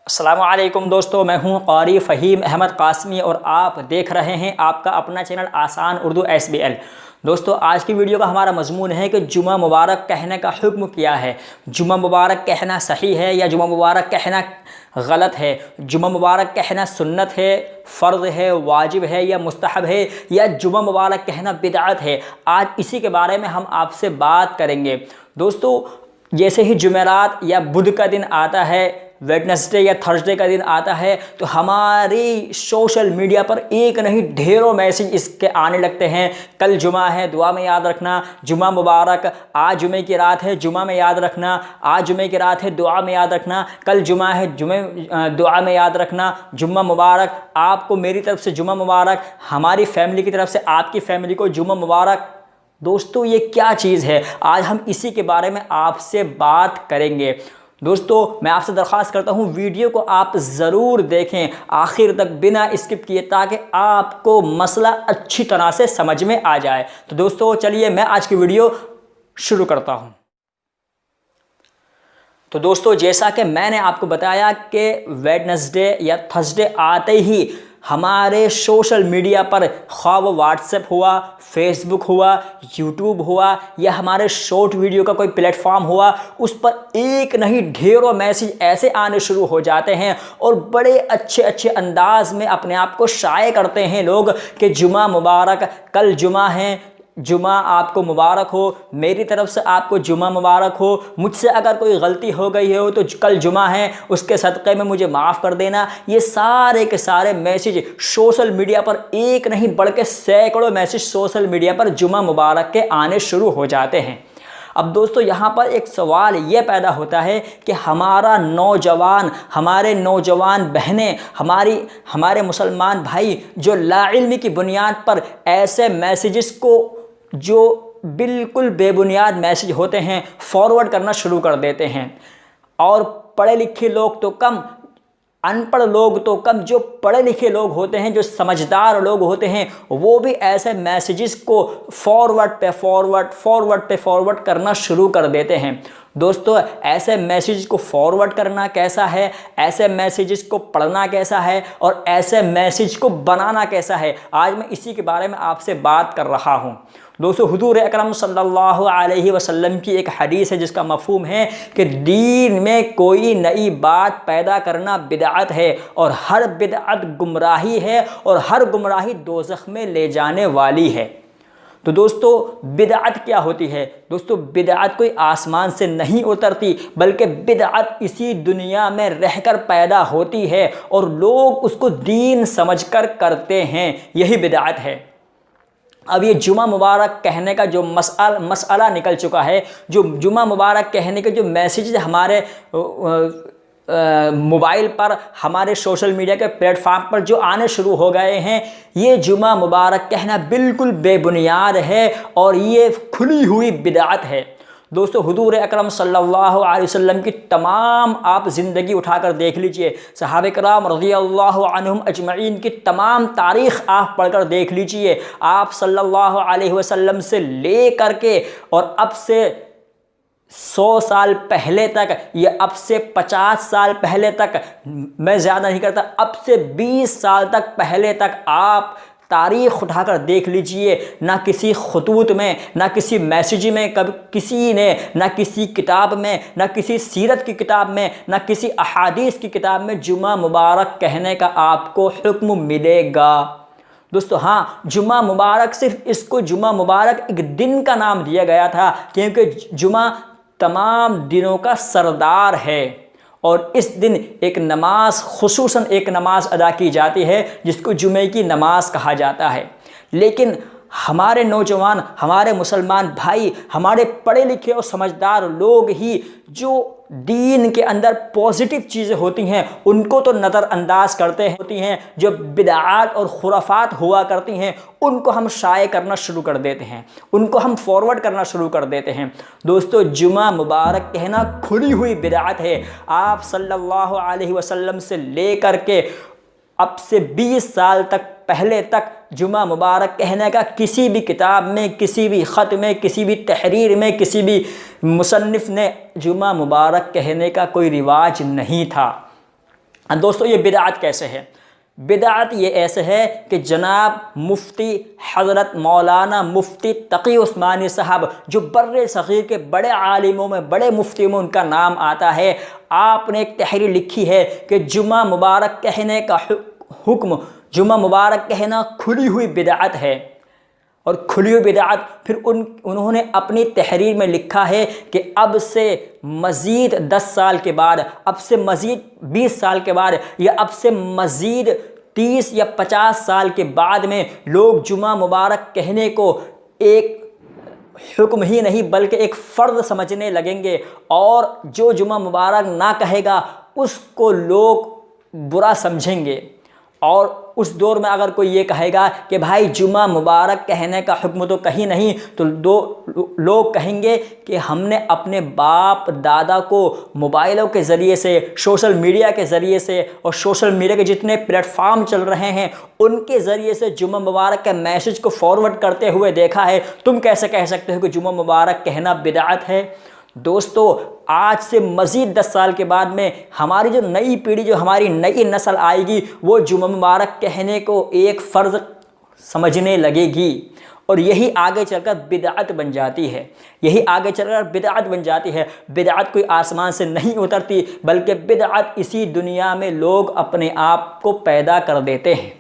अस्सलामुअलैकुम दोस्तों, मैं हूं क़ारी फ़हीम अहमद क़ासमी और आप देख रहे हैं आपका अपना चैनल आसान उर्दू SBL। दोस्तों, आज की वीडियो का हमारा मजमून है कि जुमा मुबारक कहने का हुक्म क्या है। जुमा मुबारक कहना सही है या जुमा मुबारक कहना गलत है? जुमा मुबारक कहना सुन्नत है, फ़र्ज़ है, वाजिब है या मुस्तहब है, या जुमा मुबारक कहना बिदअत है? आज इसी के बारे में हम आपसे बात करेंगे। दोस्तों, जैसे ही जुमेरात या बुध का दिन आता है, वेडनेसडे या थर्सडे का दिन आता है, तो हमारी सोशल मीडिया पर एक नहीं ढेरों मैसेज इसके आने लगते हैं। कल जुमा है, दुआ में याद रखना, जुमा मुबारक, आज जुमे की रात है, जुमा में याद रखना, आज जुमे की रात है, दुआ में याद रखना, कल जुमा है, जुमे दुआ में याद रखना, जुम्मा मुबारक, आपको मेरी तरफ से जुमा मुबारक, हमारी फैमिली की तरफ से आपकी फैमिली को जुमा मुबारक। दोस्तों, ये क्या चीज़ है? आज हम इसी के बारे में आपसे बात करेंगे। दोस्तों, मैं आपसे दरख्वास्त करता हूँ वीडियो को आप ज़रूर देखें आखिर तक बिना स्किप किए, ताकि आपको मसला अच्छी तरह से समझ में आ जाए। तो दोस्तों, चलिए मैं आज की वीडियो शुरू करता हूँ। तो दोस्तों, जैसा कि मैंने आपको बताया कि वेडनेसडे या थर्सडे आते ही हमारे सोशल मीडिया पर, ख्वाह वो व्हाट्सएप हुआ, फेसबुक हुआ, यूट्यूब हुआ या हमारे शॉर्ट वीडियो का कोई प्लेटफॉर्म हुआ, उस पर एक नहीं ढेरों मैसेज ऐसे आने शुरू हो जाते हैं और बड़े अच्छे अच्छे अंदाज में अपने आप को शाये करते हैं लोग कि जुमा मुबारक, कल जुमा है, जुमा आपको मुबारक हो, मेरी तरफ से आपको जुमा मुबारक हो, मुझसे अगर कोई गलती हो गई हो तो कल जुमा है, उसके सदक़े में मुझे माफ़ कर देना। ये सारे के सारे मैसेज सोशल मीडिया पर एक नहीं बल्कि सैकड़ों मैसेज सोशल मीडिया पर जुमा मुबारक के आने शुरू हो जाते हैं। अब दोस्तों, यहाँ पर एक सवाल ये पैदा होता है कि हमारे नौजवान बहनें, हमारे मुसलमान भाई जो लाइल्मी की बुनियाद पर ऐसे मैसेजेस को, जो बिल्कुल बेबुनियाद मैसेज होते हैं, फॉरवर्ड करना शुरू कर देते हैं। और पढ़े लिखे लोग तो कम, अनपढ़ लोग तो कम, जो पढ़े लिखे लोग होते हैं, जो समझदार लोग होते हैं, वो भी ऐसे मैसेजेस को फॉरवर्ड पे फॉरवर्ड करना शुरू कर देते हैं। दोस्तों, ऐसे मैसेज को फॉरवर्ड करना कैसा है, ऐसे मैसेजेस को पढ़ना कैसा है और ऐसे मैसेज को बनाना कैसा है, आज मैं इसी के बारे में आपसे बात कर रहा हूँ। दोस्तों, हुजूर अकरम सल्लल्लाहु अलैहि वसल्लम की एक हदीस है जिसका मफहूम है कि दीन में कोई नई बात पैदा करना बिदअत है और हर बिदअत गुमराही है और हर गुमराही दोज़ख में ले जाने वाली है। तो दोस्तों, बिदअत क्या होती है? दोस्तों, बिदअत कोई आसमान से नहीं उतरती, बल्कि बिदअत इसी दुनिया में रहकर पैदा होती है और लोग उसको दीन समझकर करते हैं। यही बिदअत है। अब ये जुमा मुबारक कहने का जो मसला निकल चुका है, जो जुमा मुबारक कहने के जो मैसेज हमारे मोबाइल पर, हमारे सोशल मीडिया के प्लेटफॉर्म पर जो आने शुरू हो गए हैं, ये जुमा मुबारक कहना बिल्कुल बेबुनियाद है और ये खुली हुई बिदअत है। दोस्तों, हुजूर अकरम सल्लल्लाहु अलैहि वसल्लम की तमाम आप ज़िंदगी उठाकर देख लीजिए, सहाबे कराम रज़ियल्लाहु अन्हुम अजमईन की तमाम तारीख़ आप पढ़कर देख लीजिए। आप सल्लल्लाहु अलैहि वसल्लम से ले करके और अब से 100 साल पहले तक या अब से 50 साल पहले तक, मैं ज़्यादा नहीं करता, अब से 20 साल तक पहले तक आप तारीख़ उठाकर देख लीजिए। ना किसी खतूत में, ना किसी मैसेज में कभी किसी ने, ना किसी किताब में, ना किसी सीरत की किताब में, ना किसी अहादीस की किताब में जुमा मुबारक कहने का आपको हुक्म मिलेगा। दोस्तों, हाँ, जुमा मुबारक, सिर्फ इसको जुमा मुबारक एक दिन का नाम दिया गया था, क्योंकि जुमा तमाम दिनों का सरदार है और इस दिन एक नमाज, खुसूसन एक नमाज अदा की जाती है जिसको जुमे की नमाज कहा जाता है। लेकिन हमारे नौजवान, हमारे मुसलमान भाई, हमारे पढ़े लिखे और समझदार लोग ही जो दीन के अंदर पॉजिटिव चीज़ें होती हैं उनको तो नज़रअंदाज करते होती हैं, जो बिदअत और खुराफात हुआ करती हैं उनको हम शाये करना शुरू कर देते हैं, उनको हम फॉरवर्ड करना शुरू कर देते हैं। दोस्तों, जुमा मुबारक कहना खुली हुई बिदअत है। आप सल्लल्लाहु अलैहि वसल्लम से लेकर के अब से 20 साल तक पहले तक जुमा मुबारक कहने का किसी भी किताब में, किसी भी ख़त में, किसी भी तहरीर में, किसी भी मुसन्निफ़ ने जुमा मुबारक कहने का कोई रिवाज नहीं था। दोस्तों ये बिदअत कैसे है? बिदअत ये ऐसे है कि जनाब मुफ्ती हज़रत मौलाना मुफ्ती तकी उस्मानी साहब, जो बर्रे सग़ीर के बड़े आलिमों में, बड़े मुफ्तियों में उनका नाम आता है, आपने एक तहरीर लिखी है कि जुमा मुबारक कहने का हुक्म, जुमा मुबारक कहना खुली हुई बिदअत है। और खुली हुई बिदअत, फिर उन्होंने अपनी तहरीर में लिखा है कि अब से मज़ीद 10 साल के बाद, अब से मज़ीद 20 साल के बाद, या अब से मज़ीद 30 या 50 साल के बाद में लोग जुमा मुबारक कहने को एक हुक्म ही नहीं बल्कि एक फ़र्ज़ समझने लगेंगे, और जो जुमा मुबारक ना कहेगा उसको लोग बुरा समझेंगे। और उस दौर में अगर कोई ये कहेगा कि भाई जुमा मुबारक कहने का हुक्म तो कहीं नहीं, तो लोग कहेंगे कि हमने अपने बाप दादा को मोबाइलों के ज़रिए से, सोशल मीडिया के ज़रिए से, और सोशल मीडिया के जितने प्लेटफार्म चल रहे हैं उनके ज़रिए से जुमा मुबारक के मैसेज को फॉरवर्ड करते हुए देखा है। तुम कैसे कह सकते हो कि जुमा मुबारक कहना बिदअत है? दोस्तों आज से मज़ीद 10 साल के बाद में हमारी जो नई पीढ़ी, जो हमारी नई नस्ल आएगी, वो जुमा मुबारक कहने को एक फ़र्ज़ समझने लगेगी, और यही आगे चलकर बिदअत बन जाती है। यही आगे चलकर बिदअत बन जाती है। बिदअत कोई आसमान से नहीं उतरती, बल्कि बिदअत इसी दुनिया में लोग अपने आप को पैदा कर देते हैं।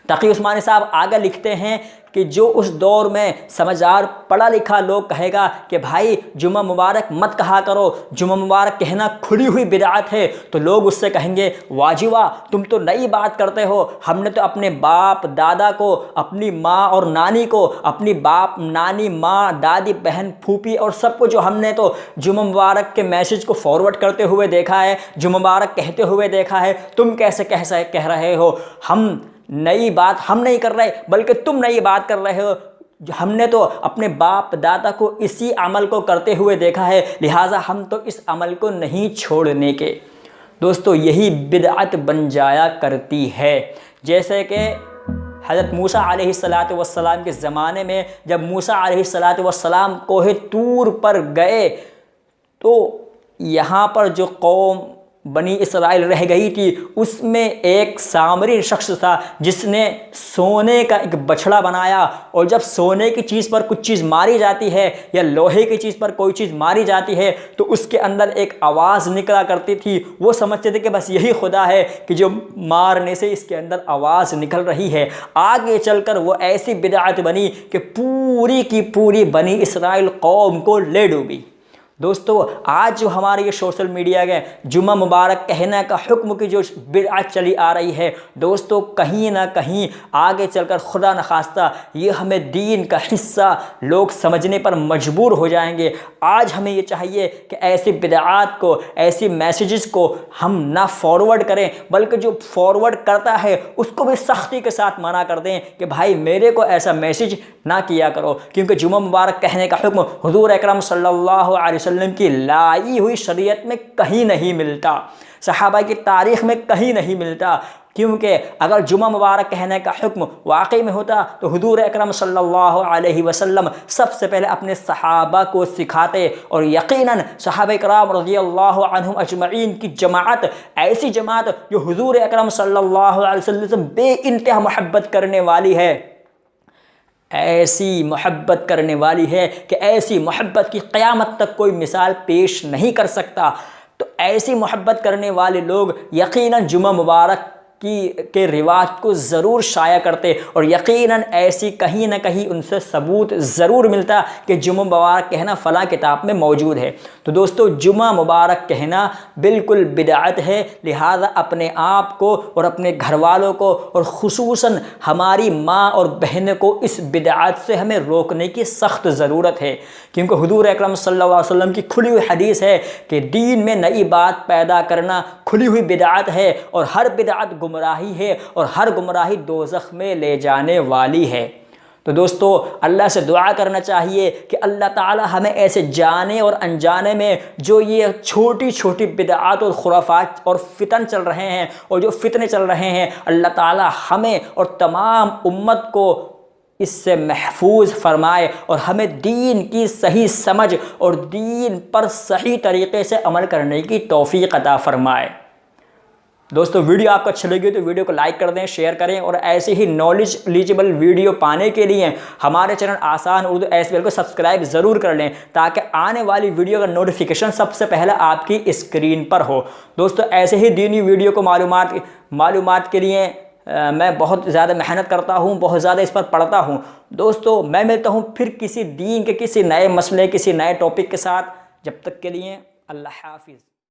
तकी उस्मानी साहब आगे लिखते हैं कि जो उस दौर में समझदार पढ़ा लिखा लोग कहेगा कि भाई जुमा मुबारक मत कहा करो, जुमा मुबारक कहना खुली हुई बिदअत है, तो लोग उससे कहेंगे वाजिवा तुम तो नई बात करते हो, हमने तो अपने बाप दादा को, अपनी माँ और नानी को, अपनी बाप नानी माँ दादी बहन फूफी और सबको जो हमने तो जुमा मुबारक के मैसेज को फॉरवर्ड करते हुए देखा है, जुमा मुबारक कहते हुए देखा है, तुम कैसे कह रहे हो हम नई बात हम नहीं कर रहे बल्कि तुम नई बात कर रहे हो, हमने तो अपने बाप दादा को इसी अमल को करते हुए देखा है, लिहाजा हम तो इस अमल को नहीं छोड़ने के। दोस्तों यही बिदअत बन जाया करती है। जैसे कि हज़रत मूसा अलैहिस्सलातु वस्सलाम के ज़माने में जब मूसा अलैहिस्सलातु वस्सलाम कोहे तूर पर गए, तो यहाँ पर जो कौम बनी इसराइल रह गई थी, उसमें एक सामरी शख्स था जिसने सोने का एक बछड़ा बनाया, और जब सोने की चीज़ पर कुछ चीज़ मारी जाती है या लोहे की चीज़ पर कोई चीज़ मारी जाती है तो उसके अंदर एक आवाज़ निकला करती थी। वो समझते थे कि बस यही खुदा है कि जो मारने से इसके अंदर आवाज़ निकल रही है। आगे चलकर वो ऐसी बिदअत बनी कि पूरी की पूरी बनी इसराइल कौम को ले डूबी। दोस्तों आज जो हमारे ये सोशल मीडिया के जुमा मुबारक कहने का हुक्म की जो बिदअत चली आ रही है, दोस्तों कहीं ना कहीं आगे चलकर खुदा न खास्ता ये हमें दीन का हिस्सा लोग समझने पर मजबूर हो जाएंगे। आज हमें ये चाहिए कि ऐसी बिदअत को, ऐसी मैसेजेस को हम ना फॉरवर्ड करें, बल्कि जो फॉरवर्ड करता है उसको भी सख्ती के साथ मना कर दें कि भाई मेरे को ऐसा मैसेज ना किया करो, क्योंकि जुमा मुबारक कहने का हुक्म हुजूर अकरम सल्लल्लाहु अलैहि वसल्लम की लाई हुई शरीयत में कहीं नहीं मिलता, सहाबा की तारीख़ में कहीं नहीं मिलता। क्योंकि अगर जुमा मुबारक कहने का हुक्म वाकई में होता तो हुजूर अकरम सल्लल्लाहु अलैहि वसल्लम सबसे पहले अपने सहाबा को सिखाते, और यकीनन सहाबा इकराम रज़ियल्लाहु अन्हुम अजमईन की जमात, ऐसी जमात जो हुजूर अकरम सल्लल्लाहु अलैहि वसल्लम से बेइंतहा मोहब्बत करने वाली है, ऐसी मोहब्बत करने वाली है कि ऐसी मोहब्बत की क़यामत तक कोई मिसाल पेश नहीं कर सकता। तो ऐसी मोहब्बत करने वाले लोग यकीनन जुमा मुबारक के रिवाज को ज़रूर शाया करते, और यकीनन ऐसी कहीं ना कहीं उनसे सबूत ज़रूर मिलता कि जुमा मुबारक कहना फ़लाँ किताब में मौजूद है। तो दोस्तों जुमा मुबारक कहना बिल्कुल बिदअत है, लिहाजा अपने आप को और अपने घर वालों को और ख़ुसूसन हमारी माँ और बहनों को इस बिदअत से हमें रोकने की सख्त ज़रूरत है। क्योंकि हुजूर अकरम सल्लल्लाहु अलैहि वसल्लम की खुली हुई हदीस है कि दीन में नई बात पैदा करना खुली हुई बिदअत है, और हर बिदअत गुमराही है, और हर गुमराही दोज़ख में ले जाने वाली है। तो दोस्तों अल्लाह से दुआ करना चाहिए कि अल्लाह ताला हमें ऐसे जाने और अनजाने में जो ये छोटी छोटी बिदअत और खुराफात और फितन चल रहे हैं, और जो फितने चल रहे हैं, अल्लाह ताला हमें और तमाम उम्मत को इससे महफूज फरमाए, और हमें दीन की सही समझ और दीन पर सही तरीक़े से अमल करने की तौफ़ीक़ अता फरमाए। दोस्तों वीडियो आपको अच्छी लगी तो वीडियो को लाइक कर दें, शेयर करें और ऐसे ही नॉलेज लीजेबल वीडियो पाने के लिए हमारे चैनल आसान उर्दू SBL को सब्सक्राइब ज़रूर कर लें ताकि आने वाली वीडियो का नोटिफिकेशन सबसे पहले आपकी स्क्रीन पर हो। दोस्तों ऐसे ही दीनी वीडियो को मालूमात के लिए मैं बहुत ज़्यादा मेहनत करता हूँ, बहुत ज़्यादा इस पर पढ़ता हूँ। दोस्तों मैं मिलता हूँ फिर किसी दीन के किसी नए मसले किसी नए टॉपिक के साथ। जब तक के लिए अल्लाह हाफिज़।